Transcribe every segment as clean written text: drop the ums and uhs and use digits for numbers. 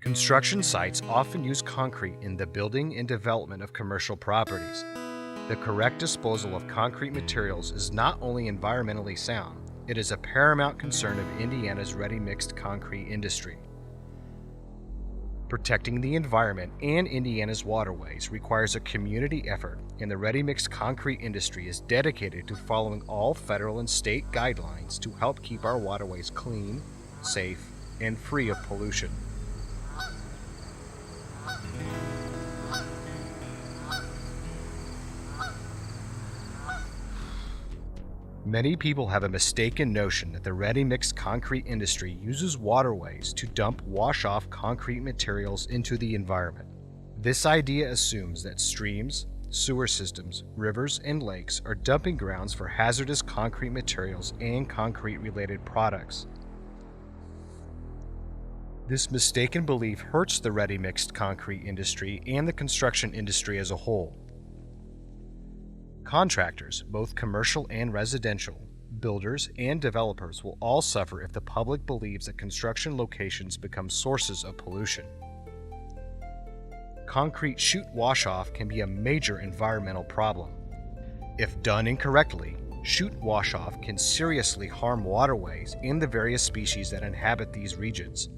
Construction sites often use concrete in the building and development of commercial properties. The correct disposal of concrete materials is not only environmentally sound, it is a paramount concern of Indiana's ready-mixed concrete industry. Protecting the environment and Indiana's waterways requires a community effort, and the ready-mixed concrete industry is dedicated to following all federal and state guidelines to help keep our waterways clean, safe, and free of pollution. Many people have a mistaken notion that the ready-mixed concrete industry uses waterways to dump wash-off concrete materials into the environment. This idea assumes that streams, sewer systems, rivers, and lakes are dumping grounds for hazardous concrete materials and concrete-related products. This mistaken belief hurts the ready-mixed concrete industry and the construction industry as a whole. Contractors, both commercial and residential, builders, and developers will all suffer if the public believes that construction locations become sources of pollution. Concrete chute wash-off can be a major environmental problem. If done incorrectly, chute wash-off can seriously harm waterways and the various species that inhabit these regions.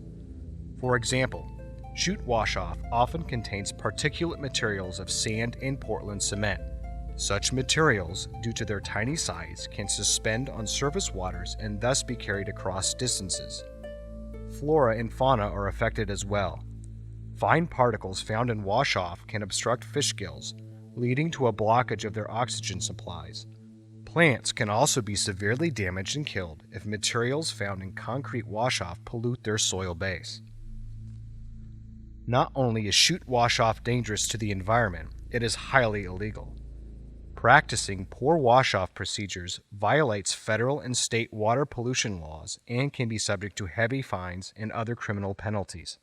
For example, chute wash-off often contains particulate materials of sand and Portland cement. Such materials, due to their tiny size, can suspend on surface waters and thus be carried across distances. Flora and fauna are affected as well. Fine particles found in wash-off can obstruct fish gills, leading to a blockage of their oxygen supplies. Plants can also be severely damaged and killed if materials found in concrete wash-off pollute their soil base. Not only is chute wash-off dangerous to the environment, it is highly illegal. Practicing poor wash-off procedures violates federal and state water pollution laws and can be subject to heavy fines and other criminal penalties.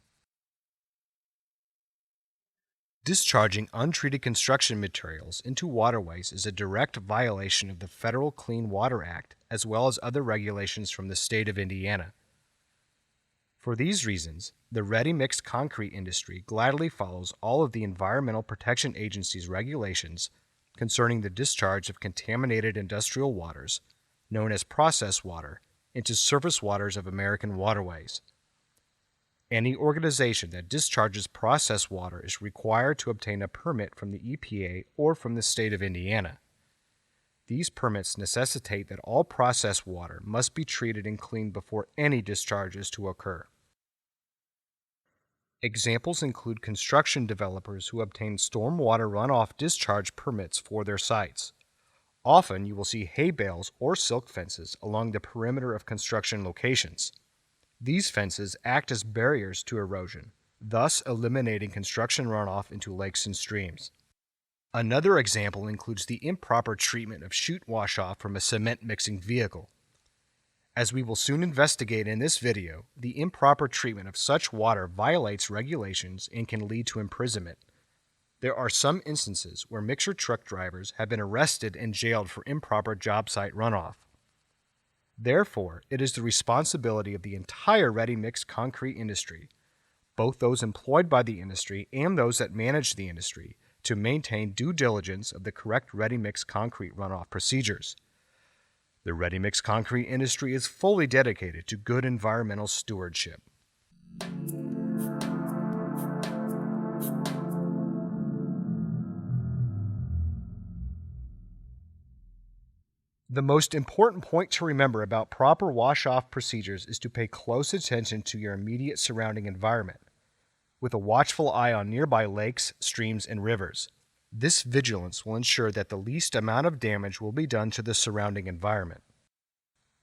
Discharging untreated construction materials into waterways is a direct violation of the Federal Clean Water Act as well as other regulations from the state of Indiana. For these reasons, the ready-mixed concrete industry gladly follows all of the Environmental Protection Agency's regulations concerning the discharge of contaminated industrial waters, known as processed water, into surface waters of American waterways. Any organization that discharges processed water is required to obtain a permit from the EPA or from the state of Indiana. These permits necessitate that all processed water must be treated and cleaned before any discharge is to occur. Examples include construction developers who obtain stormwater runoff discharge permits for their sites. Often you will see hay bales or silk fences along the perimeter of construction locations. These fences act as barriers to erosion, thus eliminating construction runoff into lakes and streams. Another example includes the improper treatment of chute wash-off from a cement mixing vehicle. As we will soon investigate in this video, the improper treatment of such water violates regulations and can lead to imprisonment. There are some instances where mixer truck drivers have been arrested and jailed for improper job site runoff. Therefore, it is the responsibility of the entire ready-mixed concrete industry, both those employed by the industry and those that manage the industry, to maintain due diligence of the correct ready-mixed concrete runoff procedures. The ready-mixed concrete industry is fully dedicated to good environmental stewardship. The most important point to remember about proper wash-off procedures is to pay close attention to your immediate surrounding environment, with a watchful eye on nearby lakes, streams, and rivers. This vigilance will ensure that the least amount of damage will be done to the surrounding environment.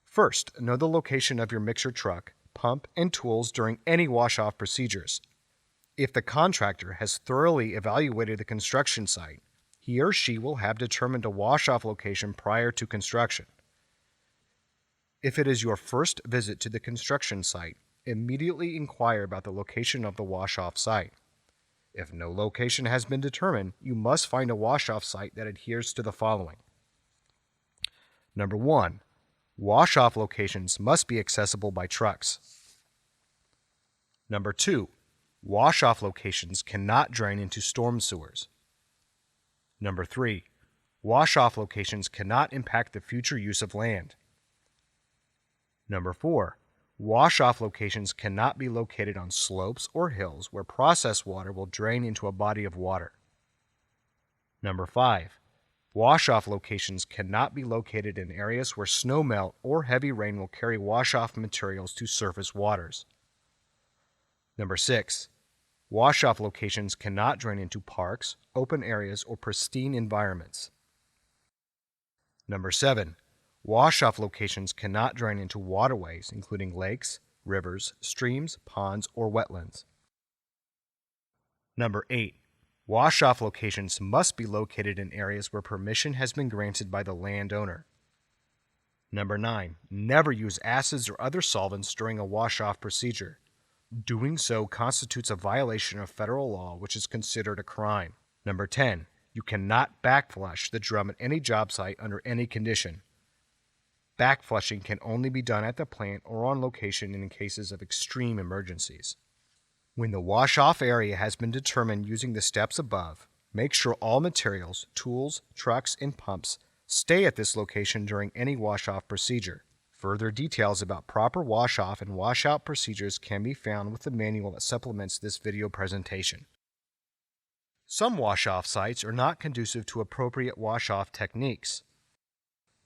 First, know the location of your mixer truck, pump, and tools during any wash-off procedures. If the contractor has thoroughly evaluated the construction site, he or she will have determined a wash-off location prior to construction. If it is your first visit to the construction site, immediately inquire about the location of the wash-off site. If no location has been determined, you must find a wash-off site that adheres to the following. Number 1. Wash-off locations must be accessible by trucks. Number 2. Wash-off locations cannot drain into storm sewers. Number 3. Wash-off locations cannot impact the future use of land. Number 4. Wash-off locations cannot be located on slopes or hills where processed water will drain into a body of water. Number 5. Wash-off locations cannot be located in areas where snow melt or heavy rain will carry wash-off materials to surface waters. Number 6. Wash-off locations cannot drain into parks, open areas, or pristine environments. Number 7. Wash-off locations cannot drain into waterways, including lakes, rivers, streams, ponds, or wetlands. Number 8. Wash-off locations must be located in areas where permission has been granted by the landowner. Number 9. Never use acids or other solvents during a wash-off procedure. Doing so constitutes a violation of federal law, which is considered a crime. Number 10. You cannot backflush the drum at any job site under any condition. Backflushing can only be done at the plant or on location in cases of extreme emergencies. When the wash-off area has been determined using the steps above, make sure all materials, tools, trucks, and pumps stay at this location during any wash-off procedure. Further details about proper wash-off and wash-out procedures can be found with the manual that supplements this video presentation. Some wash-off sites are not conducive to appropriate wash-off techniques.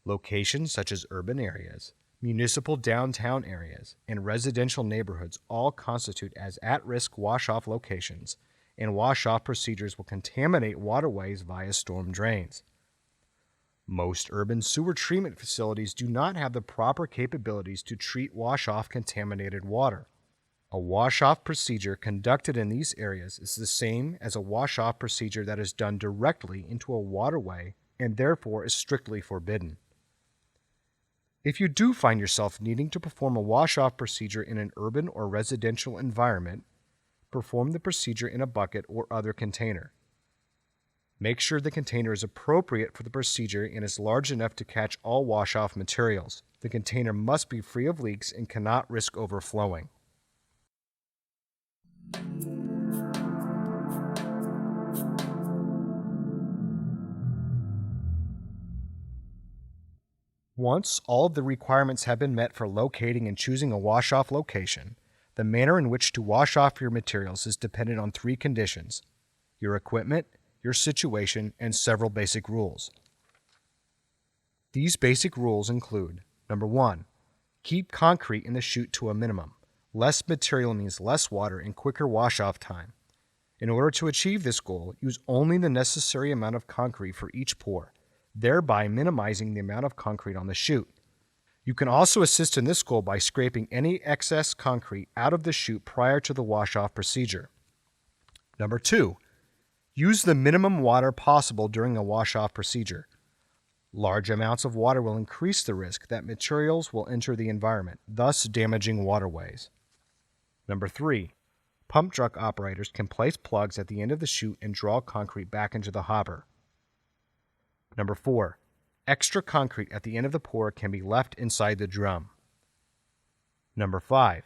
Locations such as urban areas, municipal downtown areas, and residential neighborhoods all constitute as at-risk wash-off locations, and wash-off procedures will contaminate waterways via storm drains. Most urban sewer treatment facilities do not have the proper capabilities to treat wash-off contaminated water. A wash-off procedure conducted in these areas is the same as a wash-off procedure that is done directly into a waterway and therefore is strictly forbidden. If you do find yourself needing to perform a wash-off procedure in an urban or residential environment, perform the procedure in a bucket or other container. Make sure the container is appropriate for the procedure and is large enough to catch all wash-off materials. The container must be free of leaks and cannot risk overflowing. Once all of the requirements have been met for locating and choosing a wash-off location, the manner in which to wash off your materials is dependent on 3 conditions: your equipment, your situation, and several basic rules. These basic rules include: Number 1. Keep concrete in the chute to a minimum. Less material means less water and quicker wash-off time. In order to achieve this goal, use only the necessary amount of concrete for each pour, thereby minimizing the amount of concrete on the chute. You can also assist in this goal by scraping any excess concrete out of the chute prior to the wash-off procedure. Number 2. Use the minimum water possible during a wash-off procedure. Large amounts of water will increase the risk that materials will enter the environment, thus damaging waterways. Number 3. Pump truck operators can place plugs at the end of the chute and draw concrete back into the hopper. Number 4. Extra concrete at the end of the pour can be left inside the drum. Number 5.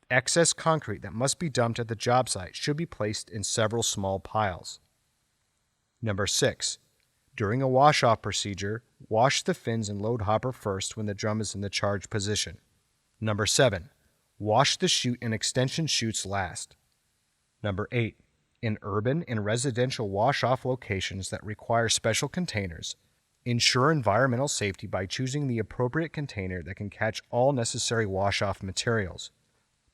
Excess concrete that must be dumped at the job site should be placed in several small piles. Number 6. During a wash-off procedure, wash the fins and load hopper first when the drum is in the charge position. Number 7. Wash the chute and extension chutes last. Number 8. In urban and residential wash-off locations that require special containers, ensure environmental safety by choosing the appropriate container that can catch all necessary wash-off materials.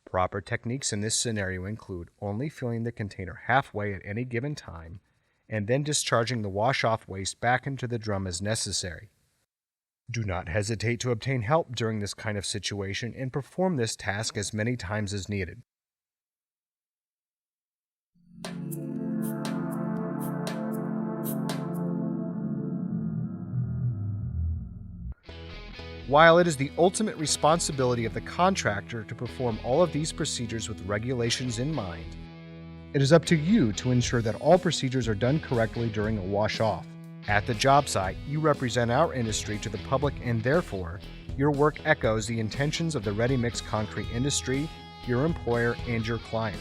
Proper techniques in this scenario include only filling the container halfway at any given time, and then discharging the wash-off waste back into the drum as necessary. Do not hesitate to obtain help during this kind of situation and perform this task as many times as needed. While it is the ultimate responsibility of the contractor to perform all of these procedures with regulations in mind, it is up to you to ensure that all procedures are done correctly during a wash-off. At the job site, you represent our industry to the public, and therefore, your work echoes the intentions of the ready-mix concrete industry, your employer, and your client.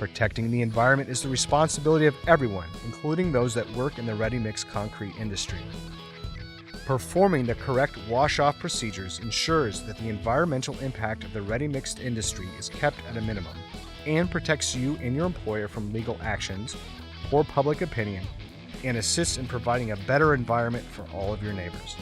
Protecting the environment is the responsibility of everyone, including those that work in the ready-mix concrete industry. Performing the correct wash-off procedures ensures that the environmental impact of the ready-mixed industry is kept at a minimum and protects you and your employer from legal actions, poor public opinion, and assists in providing a better environment for all of your neighbors.